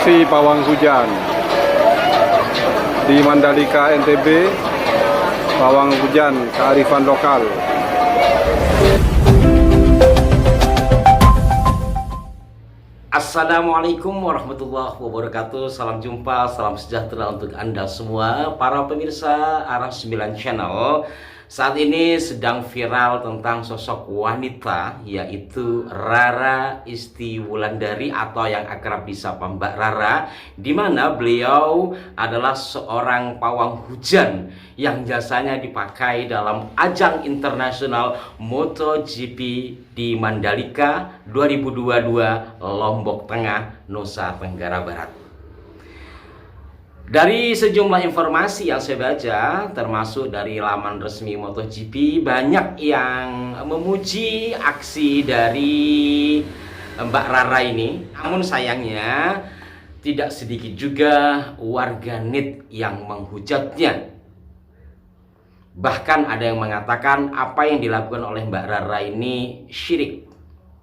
Ekspresi pawang hujan di Mandalika, NTB. Pawang hujan kearifan lokal. Assalamualaikum warahmatullahi wabarakatuh. Salam jumpa, salam sejahtera untuk Anda semua para pemirsa Aras 9 Channel. Saat ini sedang viral tentang sosok wanita, yaitu Rara Isti Wulandari atau yang akrab disapa Mbak Rara, di mana beliau adalah seorang pawang hujan yang jasanya dipakai dalam ajang internasional MotoGP di Mandalika 2022 Lombok Tengah, Nusa Tenggara Barat. Dari sejumlah informasi yang saya baca, termasuk dari laman resmi MotoGP, banyak yang memuji aksi dari Mbak Rara ini. Namun sayangnya tidak sedikit juga warganet yang menghujatnya. Bahkan ada yang mengatakan apa yang dilakukan oleh Mbak Rara ini syirik.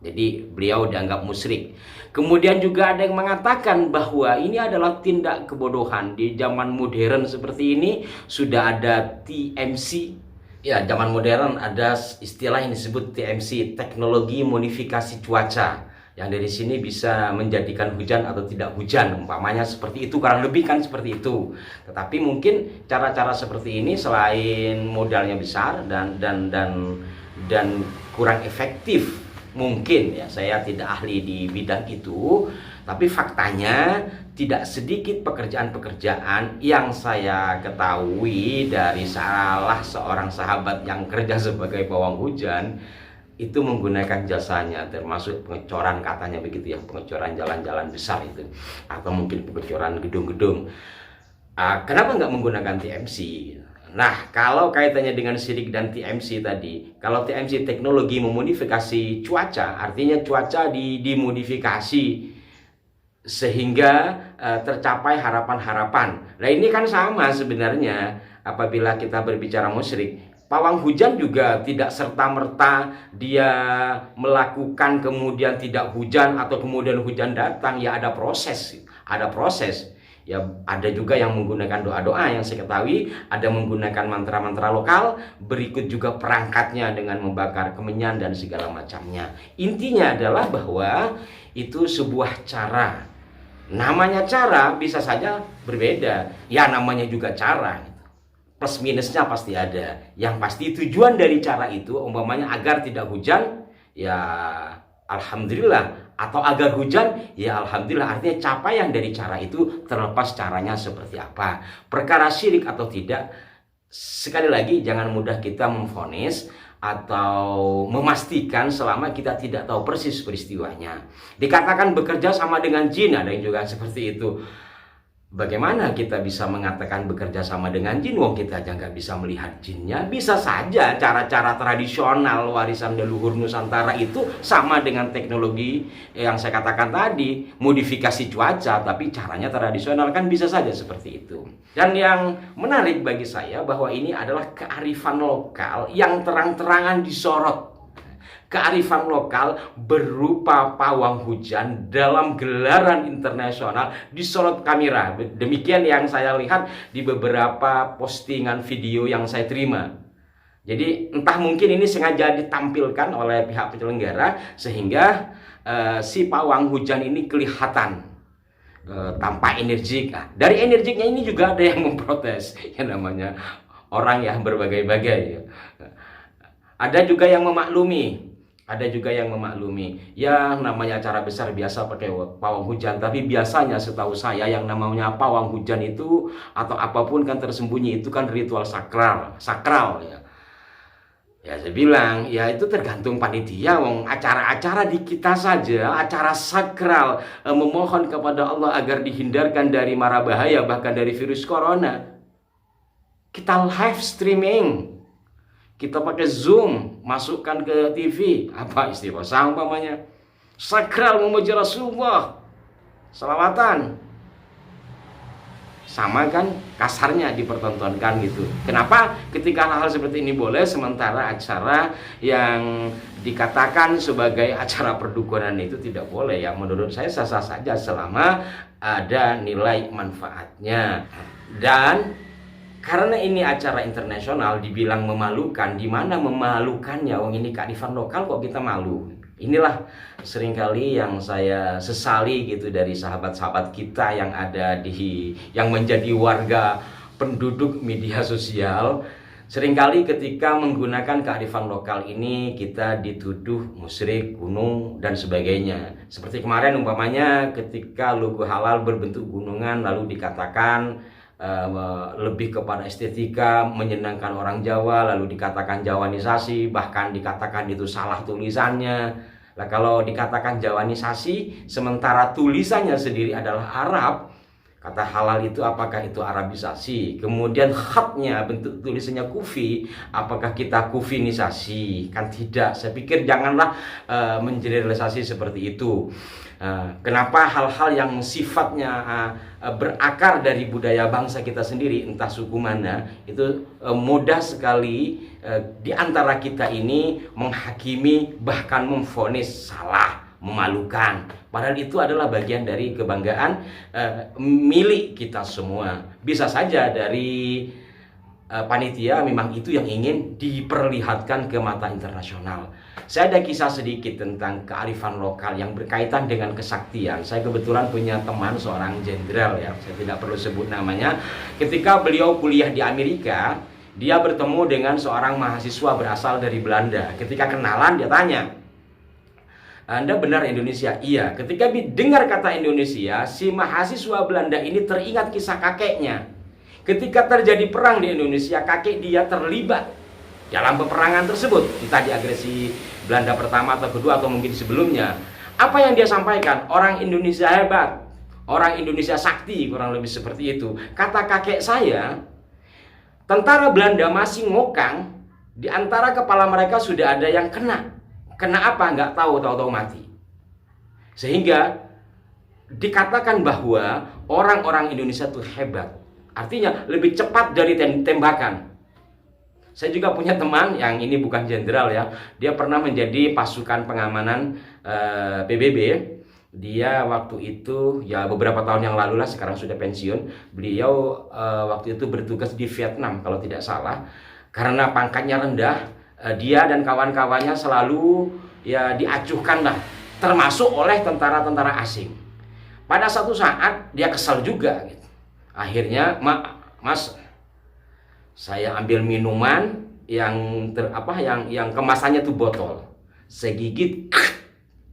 Jadi beliau dianggap musyrik. Kemudian juga ada yang mengatakan bahwa ini adalah tindak kebodohan. Di zaman modern seperti ini sudah ada TMC. Ya, zaman modern ada istilah yang disebut TMC, teknologi modifikasi cuaca. Yang dari sini bisa menjadikan hujan atau tidak hujan, umpamanya seperti itu, kurang lebih kan seperti itu. Tetapi mungkin cara-cara seperti ini selain modalnya besar dan kurang efektif. Mungkin ya, saya tidak ahli di bidang itu, tapi faktanya tidak sedikit pekerjaan-pekerjaan yang saya ketahui dari salah seorang sahabat yang kerja sebagai pawang hujan itu menggunakan jasanya, termasuk pengecoran, katanya begitu ya, pengecoran jalan-jalan besar itu, atau mungkin pengecoran gedung-gedung. Kenapa nggak menggunakan TMC? Nah, kalau kaitannya dengan syirik dan TMC tadi, kalau TMC teknologi memodifikasi cuaca, artinya cuaca dimodifikasi sehingga tercapai harapan-harapan. Nah, ini kan sama sebenarnya apabila kita berbicara musyrik. Pawang hujan juga tidak serta-merta dia melakukan kemudian tidak hujan atau kemudian hujan datang. Ya, ada proses, ada proses. Ya, ada juga yang menggunakan doa-doa yang saya ketahui, ada menggunakan mantra-mantra lokal, berikut juga perangkatnya dengan membakar kemenyan dan segala macamnya. Intinya adalah bahwa itu sebuah cara. Namanya cara bisa saja berbeda. Ya, namanya juga cara. Plus minusnya pasti ada. Yang pasti tujuan dari cara itu umpamanya agar tidak hujan, ya alhamdulillah. Atau agar hujan, ya alhamdulillah. Artinya capaian dari cara itu terlepas caranya seperti apa. Perkara syirik atau tidak, sekali lagi jangan mudah kita memvonis atau memastikan selama kita tidak tahu persis peristiwanya. Dikatakan bekerja sama dengan jin, ada yang juga seperti itu. Bagaimana kita bisa mengatakan bekerja sama dengan jin? Wong kita aja nggak bisa melihat jinnya. Bisa saja cara-cara tradisional warisan leluhur Nusantara itu sama dengan teknologi yang saya katakan tadi, modifikasi cuaca, tapi caranya tradisional, kan bisa saja seperti itu. Dan yang menarik bagi saya bahwa ini adalah kearifan lokal yang terang-terangan disorot. Kearifan lokal berupa pawang hujan dalam gelaran internasional disorot kamera. Demikian yang saya lihat di beberapa postingan video yang saya terima. Jadi entah mungkin ini sengaja ditampilkan oleh pihak penyelenggara sehingga si pawang hujan ini kelihatan tanpa energik. Nah, dari energiknya ini juga ada yang memprotes, yang namanya orang yang berbagai-bagai. Ada juga yang memaklumi. Ada juga yang memaklumi, ya namanya acara besar biasa pakai pawang hujan. Tapi biasanya setahu saya yang namanya pawang hujan itu atau apapun kan tersembunyi itu kan ritual sakral ya. Ya saya bilang, ya itu tergantung panitia. Wong acara-acara di kita saja, acara sakral, memohon kepada Allah agar dihindarkan dari mara bahaya, bahkan dari virus corona. Kita live streaming. Kita pakai Zoom, masukkan ke TV, apa istighosah umpamanya. Sakral memuji Rasulullah, salawatan. sama kan kasarnya dipertontonkan gitu. Kenapa ketika hal-hal seperti ini boleh sementara acara yang dikatakan sebagai acara perdukunan itu tidak boleh? Ya menurut saya sah-sah saja selama ada nilai manfaatnya. Dan karena ini acara internasional dibilang memalukan, di mana memalukannya? Wong ini kearifan lokal kok kita malu. Inilah seringkali yang saya sesali gitu dari sahabat-sahabat kita yang ada yang menjadi warga penduduk media sosial. Seringkali ketika menggunakan kearifan lokal ini kita dituduh musyrik, gunung dan sebagainya. Seperti kemarin umpamanya ketika logo halal berbentuk gunungan lalu dikatakan lebih kepada estetika, menyenangkan orang Jawa, lalu dikatakan Jawanisasi, bahkan dikatakan itu salah tulisannya. Nah, kalau dikatakan Jawanisasi, sementara tulisannya sendiri adalah Arab, kata halal itu apakah itu Arabisasi? Kemudian khatnya, bentuk tulisannya kufi, apakah kita kufinisasi? Kan tidak. Saya pikir janganlah mengeneralisasi seperti itu. Kenapa hal-hal yang sifatnya berakar dari budaya bangsa kita sendiri, entah suku mana, itu mudah sekali di antara kita ini menghakimi, bahkan memvonis salah, memalukan. Padahal itu adalah bagian dari kebanggaan milik kita semua. Bisa saja dari panitia memang itu yang ingin diperlihatkan ke mata internasional. Saya ada kisah sedikit tentang kearifan lokal yang berkaitan dengan kesaktian. Saya kebetulan punya teman seorang jenderal ya, saya tidak perlu sebut namanya. Ketika beliau kuliah di Amerika, dia bertemu dengan seorang mahasiswa berasal dari Belanda. Ketika kenalan dia tanya, "Anda benar Indonesia?" "Iya." Ketika dengar kata Indonesia, si mahasiswa Belanda ini teringat kisah kakeknya. Ketika terjadi perang di Indonesia, kakek dia terlibat dalam peperangan tersebut. Kita diagresi Belanda pertama atau kedua atau mungkin sebelumnya. Apa yang dia sampaikan? Orang Indonesia hebat, orang Indonesia sakti, kurang lebih seperti itu. Kata kakek saya, tentara Belanda masih ngokang, di antara kepala mereka sudah ada yang kena. Kena apa? Nggak tahu, tahu-tahu mati. Sehingga dikatakan bahwa orang-orang Indonesia itu hebat. Artinya lebih cepat dari tembakan. Saya juga punya teman yang ini bukan jenderal ya. Dia pernah menjadi pasukan pengamanan PBB. Dia waktu itu ya beberapa tahun yang lalu lah, sekarang sudah pensiun. Beliau waktu itu bertugas di Vietnam kalau tidak salah. Karena pangkatnya rendah, dia dan kawan-kawannya selalu ya diacuhkan lah, termasuk oleh tentara-tentara asing. Pada satu saat dia kesal juga gitu. Akhirnya, "Mas, saya ambil minuman yang kemasannya tuh botol. Saya gigit,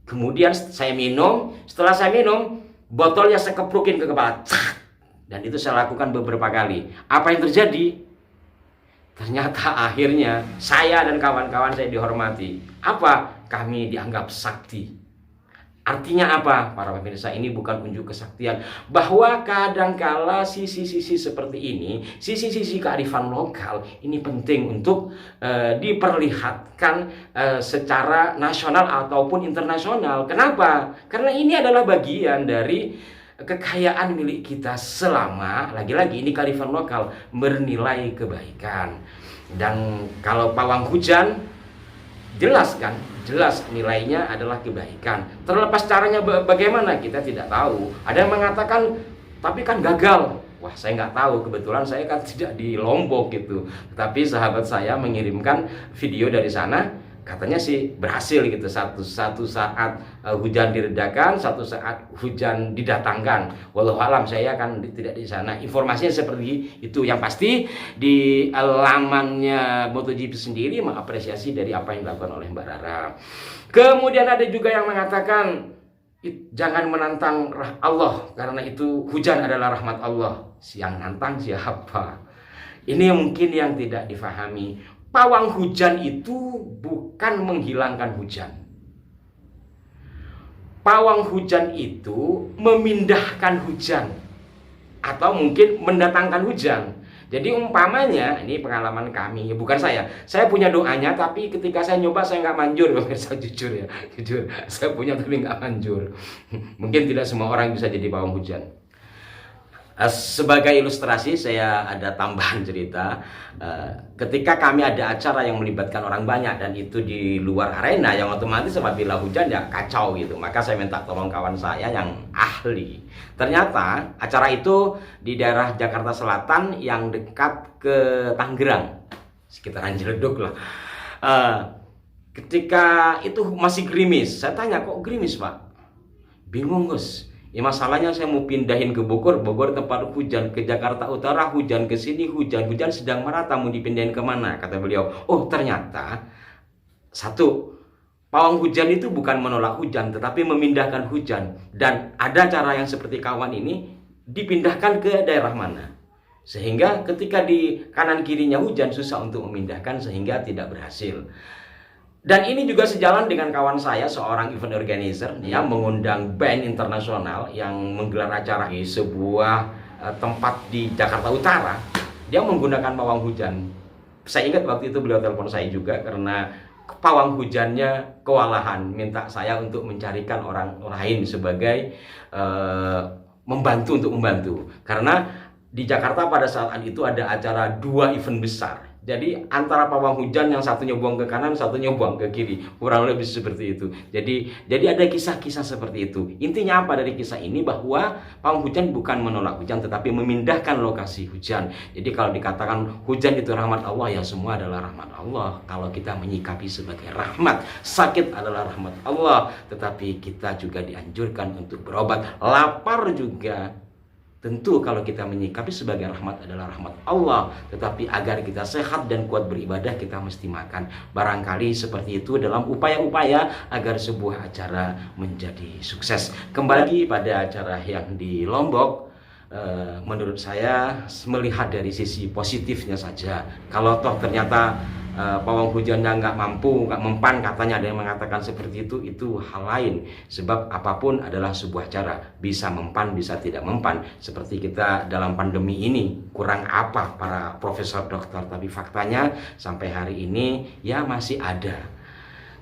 kemudian saya minum. Setelah saya minum, botolnya saya keprukin ke kepala. Dan itu saya lakukan beberapa kali. Apa yang terjadi? Ternyata akhirnya saya dan kawan-kawan saya dihormati. Apa? Kami dianggap sakti. Artinya apa? Para pemirsa, ini bukan unjuk kesaktian. Bahwa kadangkala sisi-sisi seperti ini, sisi-sisi kearifan lokal, ini penting untuk diperlihatkan secara nasional ataupun internasional. Kenapa? Karena ini adalah bagian dari kekayaan milik kita selama, lagi-lagi ini kearifan lokal, bernilai kebaikan. Dan kalau pawang hujan, jelas kan? Jelas nilainya adalah kebaikan. Terlepas caranya bagaimana kita tidak tahu. Ada yang mengatakan tapi kan gagal. Wah, saya nggak tahu. Kebetulan saya kan tidak di Lombok gitu. Tapi sahabat saya mengirimkan video dari sana. Katanya sih berhasil gitu. Satu saat hujan diredakan, satu saat hujan didatangkan. Walau alam, saya kan tidak di sana. Informasinya seperti itu. Yang pasti di lamannya MotoGP sendiri mengapresiasi dari apa yang dilakukan oleh Mbak Rara. Kemudian ada juga yang mengatakan jangan menantang Allah, karena itu hujan adalah rahmat Allah. Yang nantang siapa? Ini mungkin yang tidak difahami. Pawang hujan itu bukan menghilangkan hujan. Pawang hujan itu memindahkan hujan, atau mungkin mendatangkan hujan. Jadi umpamanya, ini pengalaman kami, bukan saya punya doanya, tapi ketika saya nyoba saya nggak manjur. Pemirsa, jujur ya, jujur, saya punya tapi nggak manjur. Mungkin tidak semua orang bisa jadi pawang hujan. Sebagai ilustrasi, saya ada tambahan cerita. Ketika kami ada acara yang melibatkan orang banyak dan itu di luar arena, yang otomatis apabila hujan ya kacau gitu. Maka saya minta tolong kawan saya yang ahli. Ternyata acara itu di daerah Jakarta Selatan yang dekat ke Tangerang, sekitaran Ciledug lah. Ketika itu masih gerimis, saya tanya, kok gerimis Pak? Bingung Gus. Ya masalahnya saya mau pindahin ke Bogor, Bogor tempat hujan, ke Jakarta Utara hujan, ke sini hujan, hujan sedang merata, mau dipindahin kemana? Kata beliau, oh ternyata satu, pawang hujan itu bukan menolak hujan, tetapi memindahkan hujan. Dan ada cara yang seperti kawan ini, dipindahkan ke daerah mana. Sehingga ketika di kanan kirinya hujan, susah untuk memindahkan sehingga tidak berhasil. Dan ini juga sejalan dengan kawan saya, seorang event organizer yang mengundang band internasional yang menggelar acara di sebuah tempat di Jakarta Utara. Dia menggunakan pawang hujan. Saya ingat waktu itu beliau telepon saya juga karena pawang hujannya kewalahan, minta saya untuk mencarikan orang lain sebagai membantu untuk membantu. Karena di Jakarta pada saat itu ada acara 2 event besar. Jadi antara pawang hujan yang satunya buang ke kanan, satunya buang ke kiri, kurang lebih seperti itu. Jadi ada kisah-kisah seperti itu. Intinya apa dari kisah ini? Bahwa pawang hujan bukan menolak hujan, tetapi memindahkan lokasi hujan. Jadi kalau dikatakan hujan itu rahmat Allah, ya semua adalah rahmat Allah. Kalau kita menyikapi sebagai rahmat, sakit adalah rahmat Allah, tetapi kita juga dianjurkan untuk berobat. Lapar juga tentu kalau kita menyikapi sebagai rahmat adalah rahmat Allah, tetapi agar kita sehat dan kuat beribadah kita mesti makan. Barangkali seperti itu dalam upaya-upaya agar sebuah acara menjadi sukses. Kembali pada acara yang di Lombok, menurut saya melihat dari sisi positifnya saja. Kalau toh ternyata pawang hujannya nggak mampu, nggak mempan, katanya ada yang mengatakan seperti itu hal lain. Sebab apapun adalah sebuah cara, bisa mempan, bisa tidak mempan. Seperti kita dalam pandemi ini, kurang apa para profesor dokter, tapi faktanya sampai hari ini ya masih ada.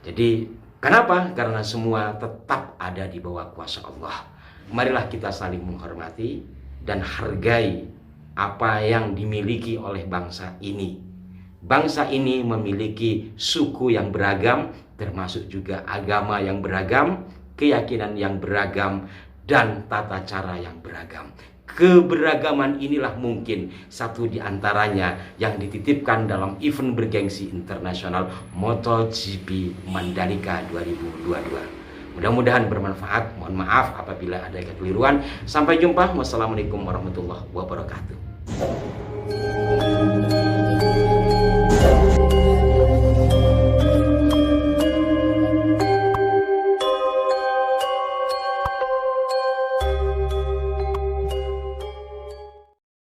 Jadi kenapa? Karena semua tetap ada di bawah kuasa Allah. Marilah kita saling menghormati dan hargai apa yang dimiliki oleh bangsa ini. Bangsa ini memiliki suku yang beragam, termasuk juga agama yang beragam, keyakinan yang beragam, dan tata cara yang beragam. Keberagaman inilah mungkin satu di antaranya yang dititipkan dalam event bergengsi internasional MotoGP Mandalika 2022. Mudah-mudahan bermanfaat. Mohon maaf apabila ada kekeliruan. Sampai jumpa. Wassalamualaikum warahmatullahi wabarakatuh.